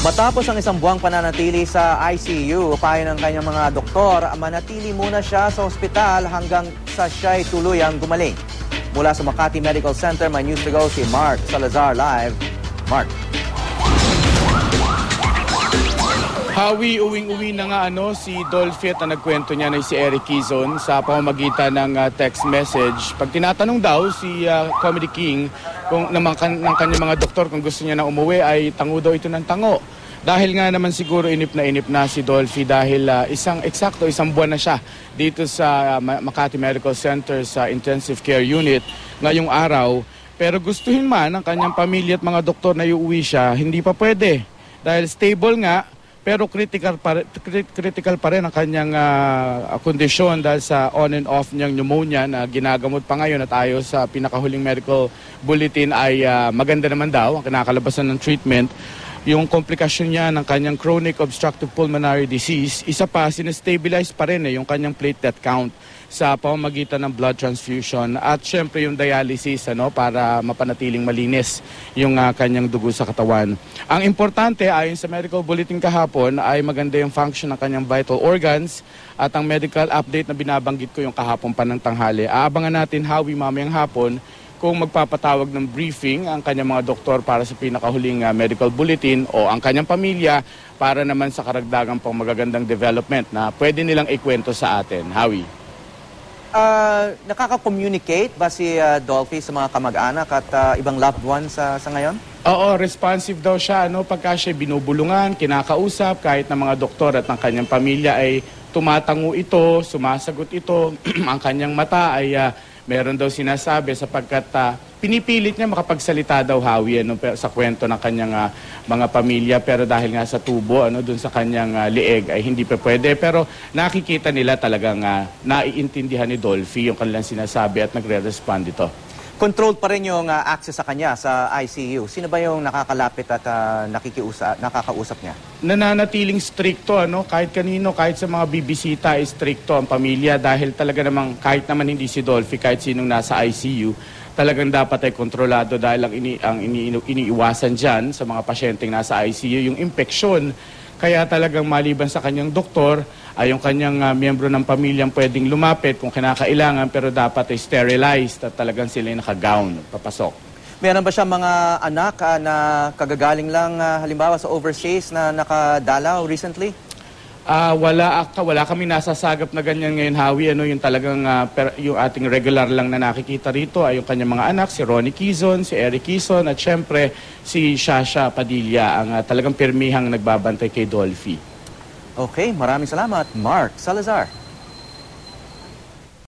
Matapos ang isang buwang pananatili sa ICU, payo ng kanyang mga doktor, manatili muna siya sa ospital hanggang sa siya'y tuluyang gumaling. Mula sa Makati Medical Center, may news to go si Mark Salazar live. Mark. Hawi, uwing-uwi na nga si Dolphy at nagkwento niya na si Eric Quezon sa pamamagitan ng text message. Pag tinatanong daw si Comedy King kung ng kanyang mga doktor kung gusto niya na umuwi ay tango daw ito ng tango. Dahil nga naman siguro inip na si Dolphy dahil isang buwan na siya dito sa Makati Medical Center sa Intensive Care Unit ngayong araw. Pero gustuhin man ng kanyang pamilya at mga doktor na iuwi siya, hindi pa pwede. Dahil stable nga, pero critical pa rin ang kanyang kondisyon dahil sa on and off niyang pneumonia na ginagamot pa ngayon at ayon sa pinakahuling medical bulletin ay maganda naman daw ang kinakalabasan ng treatment. Yung komplikasyon niya ng kanyang chronic obstructive pulmonary disease, isa pa, sinestabilize pa rin yung kanyang platelet count sa pamamagitan ng blood transfusion at syempre yung dialysis para mapanatiling malinis yung kanyang dugo sa katawan. Ang importante ayon sa medical bulletin kahapon ay maganda yung function ng kanyang vital organs at ang medical update na binabanggit ko yung kahapon pa ng tanghali. Aabangan natin mamayang hapon kung magpapatawag ng briefing ang kanyang mga doktor para sa pinakahuling medical bulletin o ang kanyang pamilya para naman sa karagdagang pang magagandang development na pwede nilang ikwento sa atin. Hawi. Nakaka-communicate ba si Dolphy sa mga kamag-anak at ibang loved ones sa ngayon? Oo, responsive daw siya. Pagka siya binubulungan, kinakausap, kahit ng mga doktor at ng kanyang pamilya ay tumatango ito, sumasagot ito. Ang kanyang mata ay meron daw sinasabi sapagkat pinipilit niya makapagsalita daw Hawi sa kwento ng kanyang mga pamilya pero dahil nga sa tubo dun sa kanyang lieg ay hindi pa pwede pero nakikita nila talagang naiintindihan ni Dolphy yung kanilang sinasabi at nagre-respond ito. Controlled pa rin yung access sa kanya sa ICU. Sino ba yung nakakalapit at nakakausap niya? Nananatiling stricto kahit kanino, kahit sa mga bibisita ay stricto ang pamilya dahil talaga namang kahit naman hindi si Dolphy, kahit sinong nasa ICU, talagang dapat ay kontrolado dahil ang iniiwasan dyan sa mga pasyenteng nasa ICU yung impeksyon. Kaya talagang maliban sa kanyang doktor, ay yung kanyang miyembro ng pamilyang pwedeng lumapit kung kinakailangan pero dapat ay sterilized at talagang sila naka-gown papasok. Meron ba siya mga anak na kagagaling lang halimbawa sa overseas na nakadalaw recently? Wala kami nasasagap na ganyan ngayon, Hawi. Yung talagang yung ating regular lang na nakikita rito ay yung kanyang mga anak, si Ronnie Quezon, si Eric Quezon at syempre si Shasha Padilla ang talagang pirmihang nagbabantay kay Dolphy. Okay, maraming salamat, Mark Salazar.